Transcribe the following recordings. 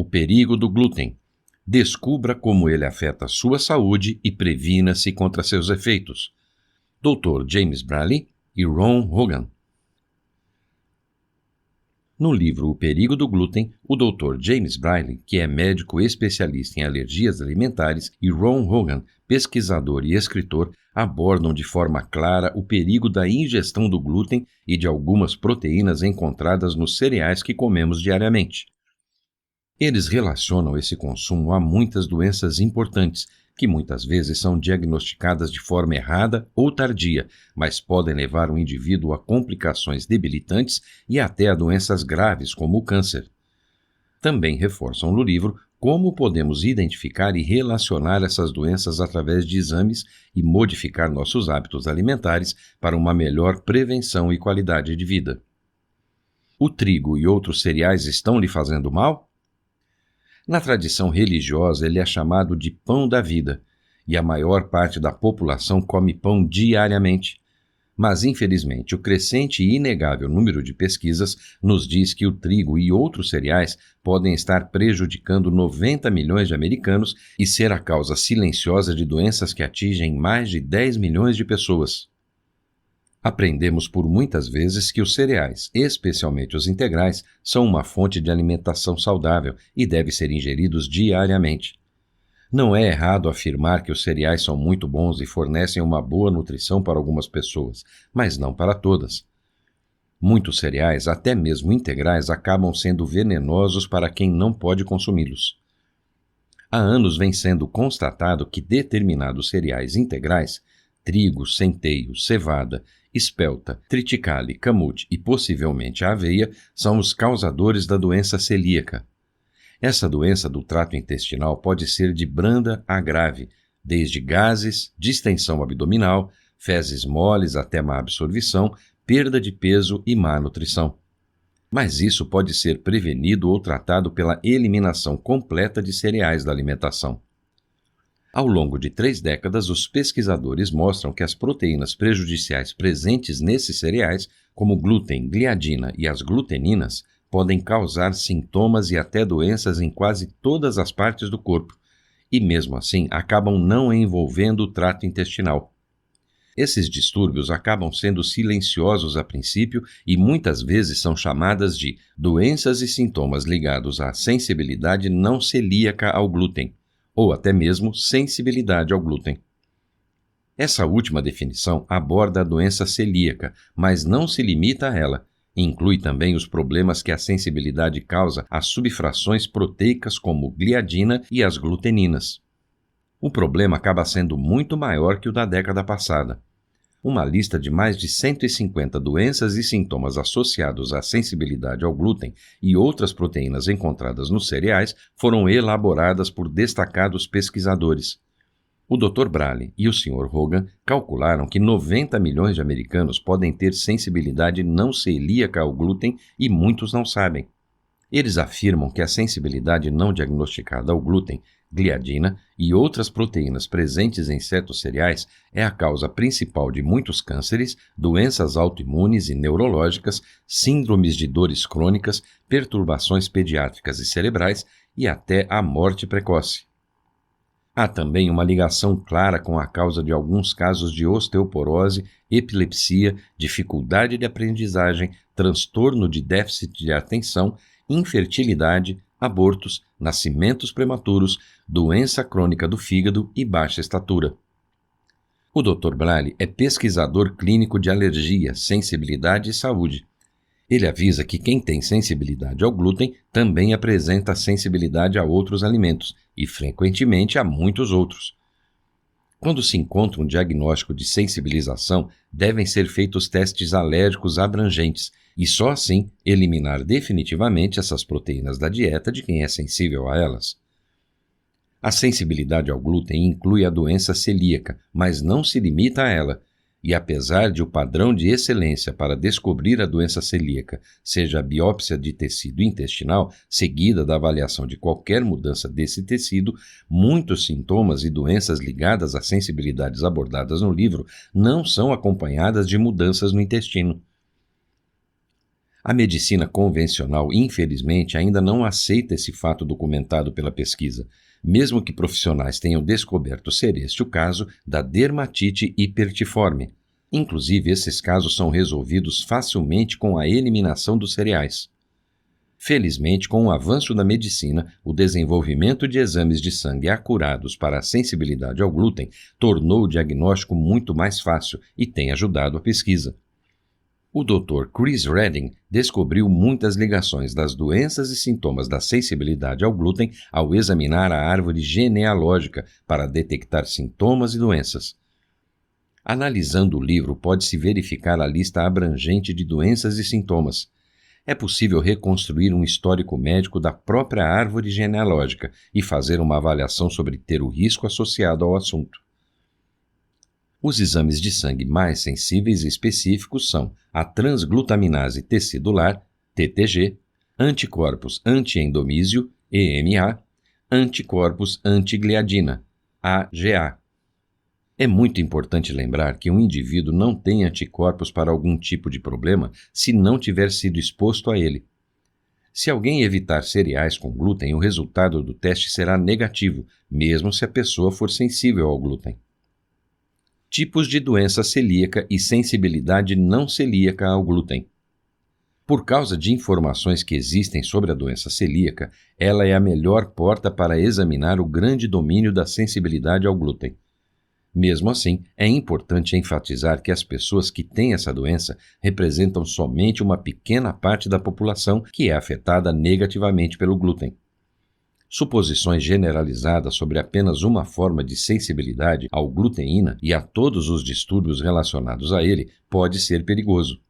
O perigo do glúten. Descubra como ele afeta a sua saúde e previna-se contra seus efeitos. Dr. James Bradley e Ron Hogan. No livro O Perigo do Glúten, o Dr. James Bradley, que é médico especialista em alergias alimentares, e Ron Hogan, pesquisador e escritor, abordam de forma clara o perigo da ingestão do glúten e de algumas proteínas encontradas nos cereais que comemos diariamente. Eles relacionam esse consumo a muitas doenças importantes, que muitas vezes são diagnosticadas de forma errada ou tardia, mas podem levar o indivíduo a complicações debilitantes e até a doenças graves, como o câncer. Também reforçam no livro como podemos identificar e relacionar essas doenças através de exames e modificar nossos hábitos alimentares para uma melhor prevenção e qualidade de vida. O trigo e outros cereais estão lhe fazendo mal? Na tradição religiosa, ele é chamado de pão da vida, e a maior parte da população come pão diariamente. Mas, infelizmente, o crescente e inegável número de pesquisas nos diz que o trigo e outros cereais podem estar prejudicando 90 milhões de americanos e ser a causa silenciosa de doenças que atingem mais de 10 milhões de pessoas. Aprendemos por muitas vezes que os cereais, especialmente os integrais, são uma fonte de alimentação saudável e devem ser ingeridos diariamente. Não é errado afirmar que os cereais são muito bons e fornecem uma boa nutrição para algumas pessoas, mas não para todas. Muitos cereais, até mesmo integrais, acabam sendo venenosos para quem não pode consumi-los. Há anos vem sendo constatado que determinados cereais integrais, trigo, centeio, cevada, espelta, triticale, camute e possivelmente a aveia, são os causadores da doença celíaca. Essa doença do trato intestinal pode ser de branda a grave, desde gases, distensão abdominal, fezes moles até má absorção, perda de peso e má nutrição. Mas isso pode ser prevenido ou tratado pela eliminação completa de cereais da alimentação. Ao longo de 3 décadas, os pesquisadores mostram que as proteínas prejudiciais presentes nesses cereais, como glúten, gliadina e as gluteninas, podem causar sintomas e até doenças em quase todas as partes do corpo, e mesmo assim acabam não envolvendo o trato intestinal. Esses distúrbios acabam sendo silenciosos a princípio e muitas vezes são chamadas de doenças e sintomas ligados à sensibilidade não celíaca ao glúten, ou até mesmo sensibilidade ao glúten. Essa última definição aborda a doença celíaca, mas não se limita a ela. Inclui também os problemas que a sensibilidade causa às subfrações proteicas como gliadina e as gluteninas. O problema acaba sendo muito maior que o da década passada. Uma lista de mais de 150 doenças e sintomas associados à sensibilidade ao glúten e outras proteínas encontradas nos cereais foram elaboradas por destacados pesquisadores. O Dr. Bradley e o Sr. Hogan calcularam que 90 milhões de americanos podem ter sensibilidade não celíaca ao glúten e muitos não sabem. Eles afirmam que a sensibilidade não diagnosticada ao glúten, gliadina e outras proteínas presentes em certos cereais é a causa principal de muitos cânceres, doenças autoimunes e neurológicas, síndromes de dores crônicas, perturbações pediátricas e cerebrais e até a morte precoce. Há também uma ligação clara com a causa de alguns casos de osteoporose, epilepsia, dificuldade de aprendizagem, transtorno de déficit de atenção, infertilidade, abortos, nascimentos prematuros, doença crônica do fígado e baixa estatura. O Dr. Bradley é pesquisador clínico de alergia, sensibilidade e saúde. Ele avisa que quem tem sensibilidade ao glúten também apresenta sensibilidade a outros alimentos e, frequentemente, a muitos outros. Quando se encontra um diagnóstico de sensibilização, devem ser feitos testes alérgicos abrangentes e só assim eliminar definitivamente essas proteínas da dieta de quem é sensível a elas. A sensibilidade ao glúten inclui a doença celíaca, mas não se limita a ela. E apesar de o padrão de excelência para descobrir a doença celíaca seja a biópsia de tecido intestinal, seguida da avaliação de qualquer mudança desse tecido, muitos sintomas e doenças ligadas a sensibilidades abordadas no livro não são acompanhadas de mudanças no intestino. A medicina convencional, infelizmente, ainda não aceita esse fato documentado pela pesquisa, mesmo que profissionais tenham descoberto ser este o caso da dermatite hipertiforme. Inclusive, esses casos são resolvidos facilmente com a eliminação dos cereais. Felizmente, com o avanço da medicina, o desenvolvimento de exames de sangue acurados para a sensibilidade ao glúten tornou o diagnóstico muito mais fácil e tem ajudado a pesquisa. O Dr. Chris Redding descobriu muitas ligações das doenças e sintomas da sensibilidade ao glúten ao examinar a árvore genealógica para detectar sintomas e doenças. Analisando o livro, pode-se verificar a lista abrangente de doenças e sintomas. É possível reconstruir um histórico médico da própria árvore genealógica e fazer uma avaliação sobre ter o risco associado ao assunto. Os exames de sangue mais sensíveis e específicos são a transglutaminase tecidular, TTG, anticorpos anti-endomísio, EMA, anticorpos antigliadina, AGA. É muito importante lembrar que um indivíduo não tem anticorpos para algum tipo de problema se não tiver sido exposto a ele. Se alguém evitar cereais com glúten, o resultado do teste será negativo, mesmo se a pessoa for sensível ao glúten. Tipos de doença celíaca e sensibilidade não celíaca ao glúten. Por causa de informações que existem sobre a doença celíaca, ela é a melhor porta para examinar o grande domínio da sensibilidade ao glúten. Mesmo assim, é importante enfatizar que as pessoas que têm essa doença representam somente uma pequena parte da população que é afetada negativamente pelo glúten. Suposições generalizadas sobre apenas uma forma de sensibilidade ao gluteína e a todos os distúrbios relacionados a ele pode ser perigoso.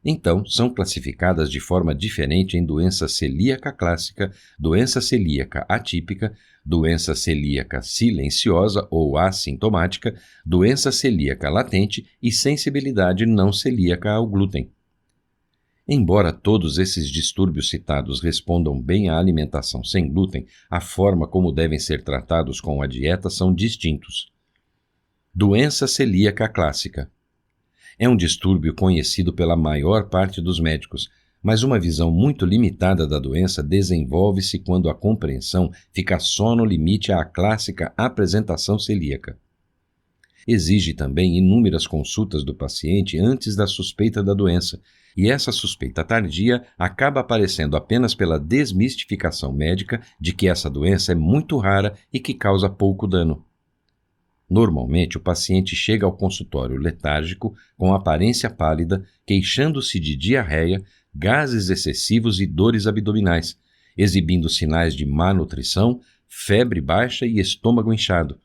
Então, são classificadas de forma diferente em doença celíaca clássica, doença celíaca atípica, doença celíaca silenciosa ou assintomática, doença celíaca latente e sensibilidade não celíaca ao glúten. Embora todos esses distúrbios citados respondam bem à alimentação sem glúten, a forma como devem ser tratados com a dieta são distintos. Doença celíaca clássica. É um distúrbio conhecido pela maior parte dos médicos, mas uma visão muito limitada da doença desenvolve-se quando a compreensão fica só no limite à clássica apresentação celíaca. Exige também inúmeras consultas do paciente antes da suspeita da doença, e essa suspeita tardia acaba aparecendo apenas pela desmistificação médica de que essa doença é muito rara e que causa pouco dano. Normalmente, o paciente chega ao consultório letárgico, com aparência pálida, queixando-se de diarreia, gases excessivos e dores abdominais, exibindo sinais de má nutrição, febre baixa e estômago inchado.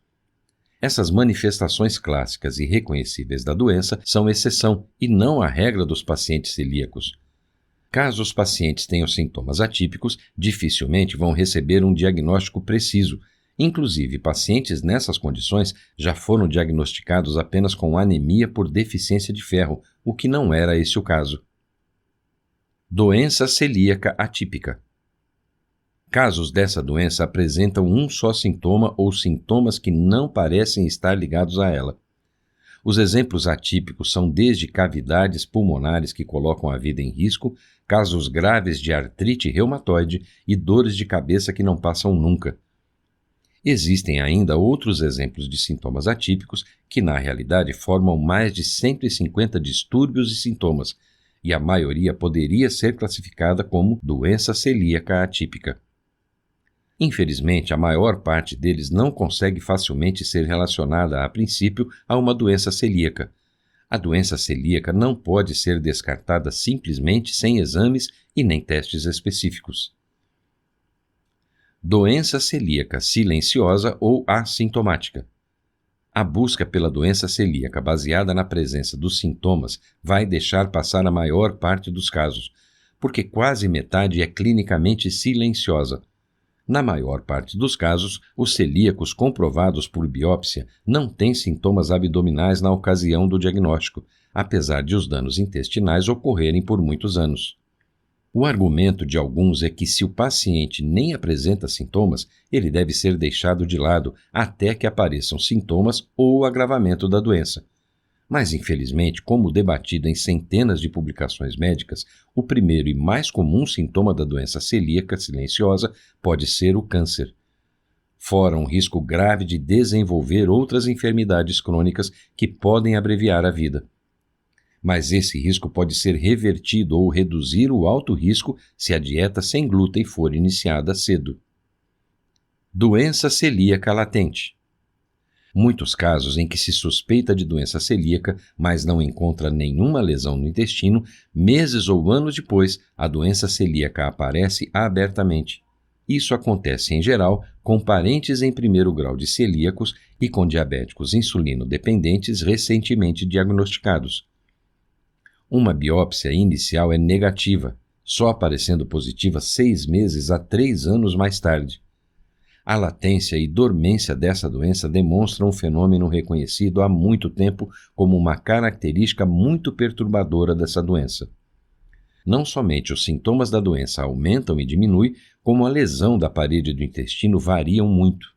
Essas manifestações clássicas e reconhecíveis da doença são exceção e não a regra dos pacientes celíacos. Caso os pacientes tenham sintomas atípicos, dificilmente vão receber um diagnóstico preciso. Inclusive, pacientes nessas condições já foram diagnosticados apenas com anemia por deficiência de ferro, o que não era esse o caso. Doença celíaca atípica. Casos dessa doença apresentam um só sintoma ou sintomas que não parecem estar ligados a ela. Os exemplos atípicos são desde cavidades pulmonares que colocam a vida em risco, casos graves de artrite reumatoide e dores de cabeça que não passam nunca. Existem ainda outros exemplos de sintomas atípicos que, na realidade, formam mais de 150 distúrbios e sintomas, e a maioria poderia ser classificada como doença celíaca atípica. Infelizmente, a maior parte deles não consegue facilmente ser relacionada, a princípio, a uma doença celíaca. A doença celíaca não pode ser descartada simplesmente sem exames e nem testes específicos. Doença celíaca silenciosa ou assintomática. A busca pela doença celíaca baseada na presença dos sintomas vai deixar passar a maior parte dos casos, porque quase metade é clinicamente silenciosa. Na maior parte dos casos, os celíacos comprovados por biópsia não têm sintomas abdominais na ocasião do diagnóstico, apesar de os danos intestinais ocorrerem por muitos anos. O argumento de alguns é que se o paciente nem apresenta sintomas, ele deve ser deixado de lado até que apareçam sintomas ou agravamento da doença. Mas, infelizmente, como debatido em centenas de publicações médicas, o primeiro e mais comum sintoma da doença celíaca silenciosa pode ser o câncer, fora um risco grave de desenvolver outras enfermidades crônicas que podem abreviar a vida. Mas esse risco pode ser revertido ou reduzir o alto risco se a dieta sem glúten for iniciada cedo. Doença celíaca latente. Muitos casos em que se suspeita de doença celíaca, mas não encontra nenhuma lesão no intestino, meses ou anos depois, a doença celíaca aparece abertamente. Isso acontece, em geral, com parentes em primeiro grau de celíacos e com diabéticos insulino-dependentes recentemente diagnosticados. Uma biópsia inicial é negativa, só aparecendo positiva 6 meses a 3 anos mais tarde. A latência e dormência dessa doença demonstram um fenômeno reconhecido há muito tempo como uma característica muito perturbadora dessa doença. Não somente os sintomas da doença aumentam e diminuem, como a lesão da parede do intestino variam muito.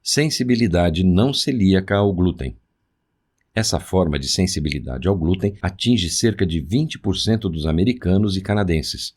Sensibilidade não celíaca ao glúten. Essa forma de sensibilidade ao glúten atinge cerca de 20% dos americanos e canadenses.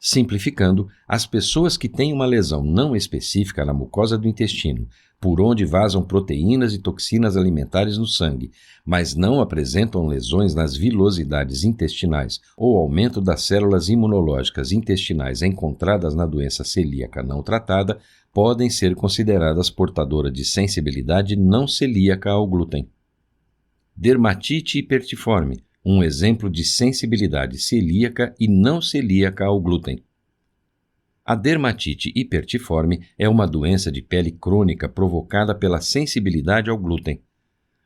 Simplificando, as pessoas que têm uma lesão não específica na mucosa do intestino, por onde vazam proteínas e toxinas alimentares no sangue, mas não apresentam lesões nas vilosidades intestinais ou aumento das células imunológicas intestinais encontradas na doença celíaca não tratada, podem ser consideradas portadoras de sensibilidade não celíaca ao glúten. Dermatite hipertiforme, um exemplo de sensibilidade celíaca e não celíaca ao glúten. A dermatite hipertiforme é uma doença de pele crônica provocada pela sensibilidade ao glúten.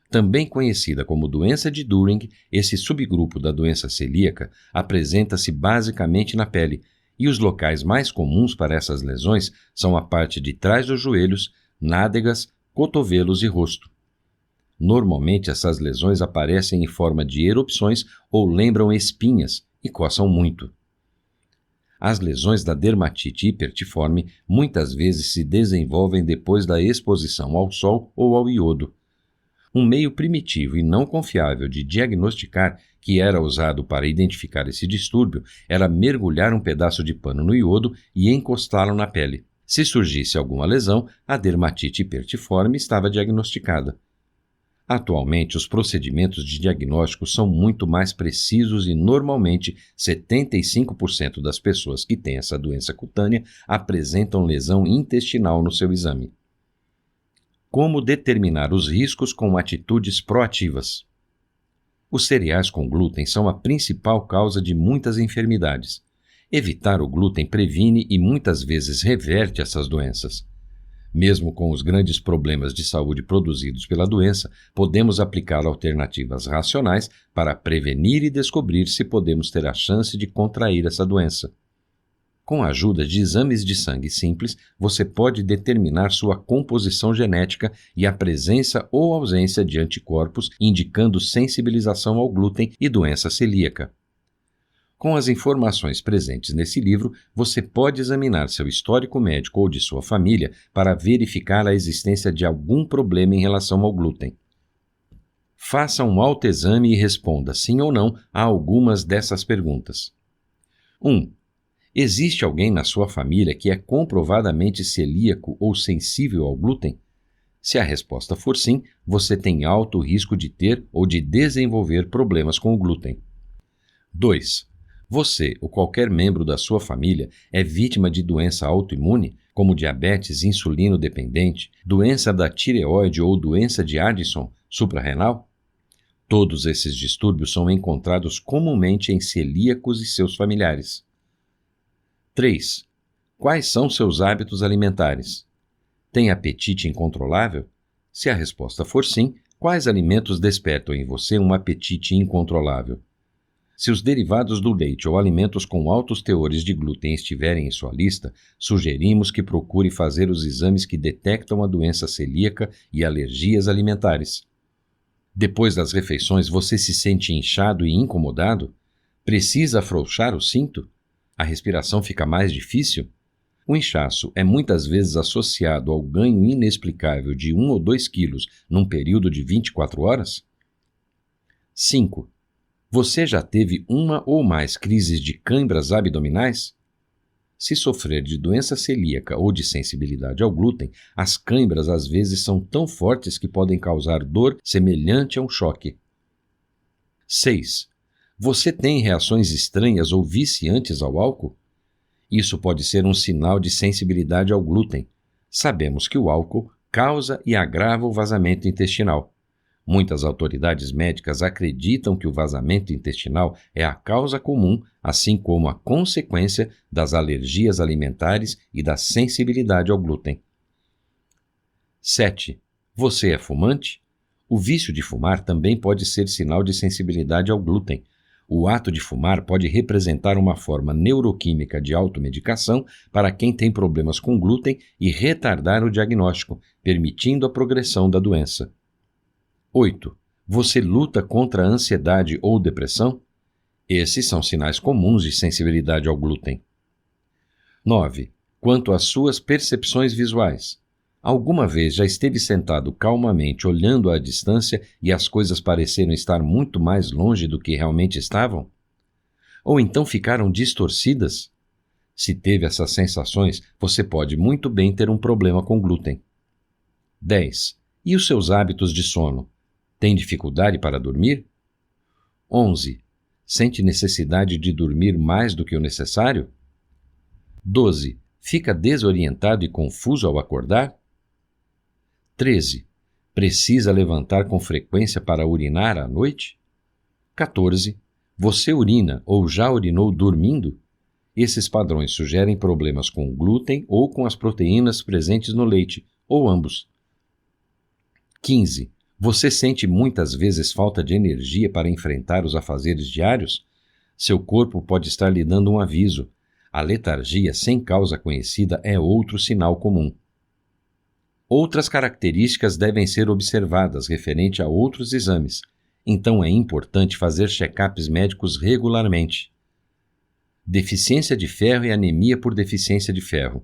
Também conhecida como doença de During, esse subgrupo da doença celíaca apresenta-se basicamente na pele, e os locais mais comuns para essas lesões são a parte de trás dos joelhos, nádegas, cotovelos e rosto. Normalmente, essas lesões aparecem em forma de erupções ou lembram espinhas e coçam muito. As lesões da dermatite hipertiforme muitas vezes se desenvolvem depois da exposição ao sol ou ao iodo. Um meio primitivo e não confiável de diagnosticar, que era usado para identificar esse distúrbio, era mergulhar um pedaço de pano no iodo e encostá-lo na pele. Se surgisse alguma lesão, a dermatite hipertiforme estava diagnosticada. Atualmente, os procedimentos de diagnóstico são muito mais precisos e, normalmente, 75% das pessoas que têm essa doença cutânea apresentam lesão intestinal no seu exame. Como determinar os riscos com atitudes proativas? Os cereais com glúten são a principal causa de muitas enfermidades. Evitar o glúten previne e muitas vezes reverte essas doenças. Mesmo com os grandes problemas de saúde produzidos pela doença, podemos aplicar alternativas racionais para prevenir e descobrir se podemos ter a chance de contrair essa doença. Com a ajuda de exames de sangue simples, você pode determinar sua composição genética e a presença ou ausência de anticorpos, indicando sensibilização ao glúten e doença celíaca. Com as informações presentes nesse livro, você pode examinar seu histórico médico ou de sua família para verificar a existência de algum problema em relação ao glúten. Faça um autoexame e responda sim ou não a algumas dessas perguntas. 1. Existe alguém na sua família que é comprovadamente celíaco ou sensível ao glúten? Se a resposta for sim, você tem alto risco de ter ou de desenvolver problemas com o glúten. 2. Você ou qualquer membro da sua família é vítima de doença autoimune, como diabetes insulino-dependente, doença da tireoide ou doença de Addison suprarrenal? Todos esses distúrbios são encontrados comumente em celíacos e seus familiares. 3. Quais são seus hábitos alimentares? Tem apetite incontrolável? Se a resposta for sim, quais alimentos despertam em você um apetite incontrolável? Se os derivados do leite ou alimentos com altos teores de glúten estiverem em sua lista, sugerimos que procure fazer os exames que detectam a doença celíaca e alergias alimentares. Depois das refeições, você se sente inchado e incomodado? Precisa afrouxar o cinto? A respiração fica mais difícil? O inchaço é muitas vezes associado ao ganho inexplicável de 1 ou 2 quilos num período de 24 horas? 5. Você já teve uma ou mais crises de câimbras abdominais? Se sofrer de doença celíaca ou de sensibilidade ao glúten, as câimbras às vezes são tão fortes que podem causar dor semelhante a um choque. 6. Você tem reações estranhas ou viciantes ao álcool? Isso pode ser um sinal de sensibilidade ao glúten. Sabemos que o álcool causa e agrava o vazamento intestinal. Muitas autoridades médicas acreditam que o vazamento intestinal é a causa comum, assim como a consequência das alergias alimentares e da sensibilidade ao glúten. 7. Você é fumante? O vício de fumar também pode ser sinal de sensibilidade ao glúten. O ato de fumar pode representar uma forma neuroquímica de automedicação para quem tem problemas com glúten e retardar o diagnóstico, permitindo a progressão da doença. 8. Você luta contra a ansiedade ou depressão? Esses são sinais comuns de sensibilidade ao glúten. 9. Quanto às suas percepções visuais. Alguma vez já esteve sentado calmamente olhando à distância e as coisas pareceram estar muito mais longe do que realmente estavam? Ou então ficaram distorcidas? Se teve essas sensações, você pode muito bem ter um problema com glúten. 10. E os seus hábitos de sono? Tem dificuldade para dormir? 11. Sente necessidade de dormir mais do que o necessário? 12. Fica desorientado e confuso ao acordar? 13. Precisa levantar com frequência para urinar à noite? 14. Você urina ou já urinou dormindo? Esses padrões sugerem problemas com o glúten ou com as proteínas presentes no leite, ou ambos. 15. Você sente muitas vezes falta de energia para enfrentar os afazeres diários? Seu corpo pode estar lhe dando um aviso. A letargia sem causa conhecida é outro sinal comum. Outras características devem ser observadas referente a outros exames, então é importante fazer check-ups médicos regularmente. Deficiência de ferro e anemia por deficiência de ferro.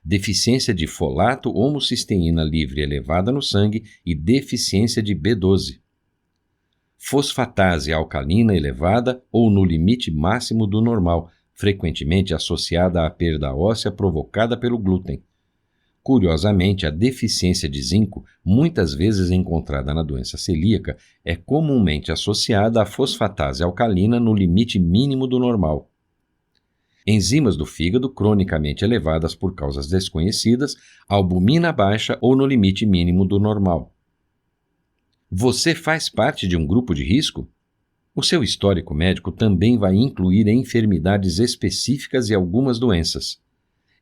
Deficiência de folato homocisteína livre elevada no sangue e deficiência de B12. Fosfatase alcalina elevada ou no limite máximo do normal, frequentemente associada à perda óssea provocada pelo glúten. Curiosamente, a deficiência de zinco, muitas vezes encontrada na doença celíaca, é comumente associada à fosfatase alcalina no limite mínimo do normal. Enzimas do fígado cronicamente elevadas por causas desconhecidas, albumina baixa ou no limite mínimo do normal. Você faz parte de um grupo de risco? O seu histórico médico também vai incluir enfermidades específicas e algumas doenças.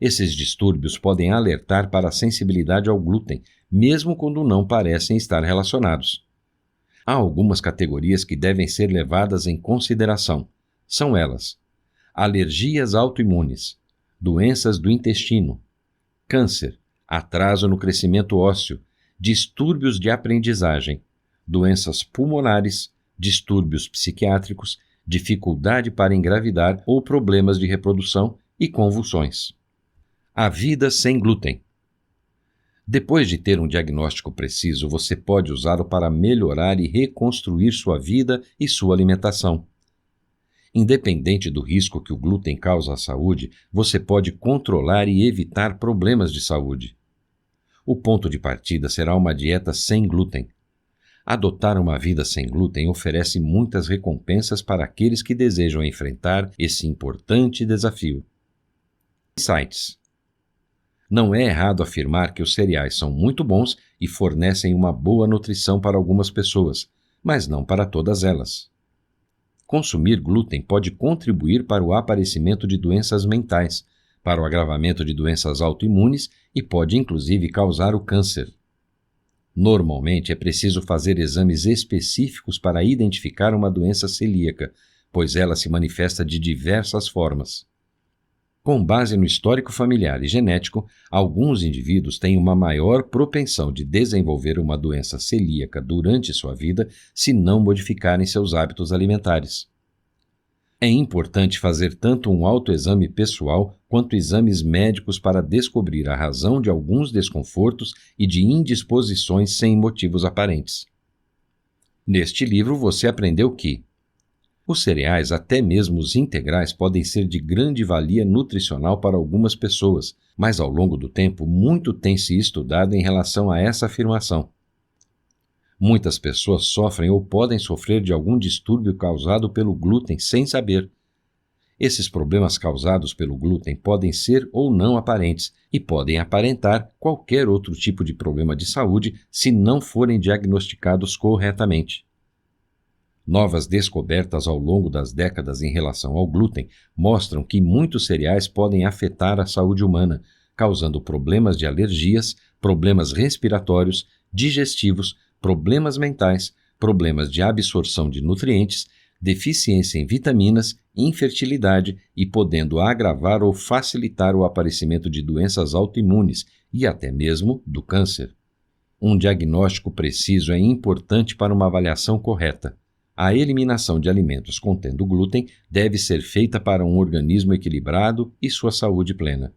Esses distúrbios podem alertar para a sensibilidade ao glúten, mesmo quando não parecem estar relacionados. Há algumas categorias que devem ser levadas em consideração. São elas: alergias autoimunes, doenças do intestino, câncer, atraso no crescimento ósseo, distúrbios de aprendizagem, doenças pulmonares, distúrbios psiquiátricos, dificuldade para engravidar ou problemas de reprodução e convulsões. A vida sem glúten. Depois de ter um diagnóstico preciso, você pode usá-lo para melhorar e reconstruir sua vida e sua alimentação. Independente do risco que o glúten causa à saúde, você pode controlar e evitar problemas de saúde. O ponto de partida será uma dieta sem glúten. Adotar uma vida sem glúten oferece muitas recompensas para aqueles que desejam enfrentar esse importante desafio. Insights. Não é errado afirmar que os cereais são muito bons e fornecem uma boa nutrição para algumas pessoas, mas não para todas elas. Consumir glúten pode contribuir para o aparecimento de doenças mentais, para o agravamento de doenças autoimunes e pode inclusive causar o câncer. Normalmente é preciso fazer exames específicos para identificar uma doença celíaca, pois ela se manifesta de diversas formas. Com base no histórico familiar e genético, alguns indivíduos têm uma maior propensão de desenvolver uma doença celíaca durante sua vida se não modificarem seus hábitos alimentares. É importante fazer tanto um autoexame pessoal quanto exames médicos para descobrir a razão de alguns desconfortos e de indisposições sem motivos aparentes. Neste livro você aprendeu que os cereais, até mesmo os integrais, podem ser de grande valia nutricional para algumas pessoas, mas ao longo do tempo muito tem se estudado em relação a essa afirmação. Muitas pessoas sofrem ou podem sofrer de algum distúrbio causado pelo glúten sem saber. Esses problemas causados pelo glúten podem ser ou não aparentes e podem aparentar qualquer outro tipo de problema de saúde se não forem diagnosticados corretamente. Novas descobertas ao longo das décadas em relação ao glúten mostram que muitos cereais podem afetar a saúde humana, causando problemas de alergias, problemas respiratórios, digestivos, problemas mentais, problemas de absorção de nutrientes, deficiência em vitaminas, infertilidade e podendo agravar ou facilitar o aparecimento de doenças autoimunes e até mesmo do câncer. Um diagnóstico preciso é importante para uma avaliação correta. A eliminação de alimentos contendo glúten deve ser feita para um organismo equilibrado e sua saúde plena.